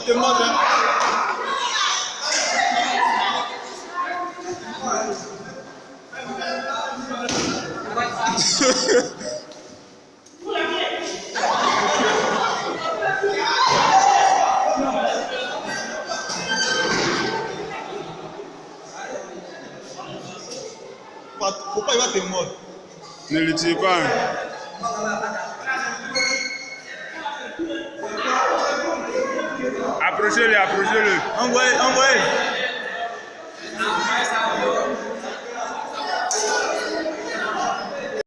t'es mort, hein. Pourquoi il va te mordre? Ne le tue pas. Approchez-le, approchez-le. Envoyez, envoyez.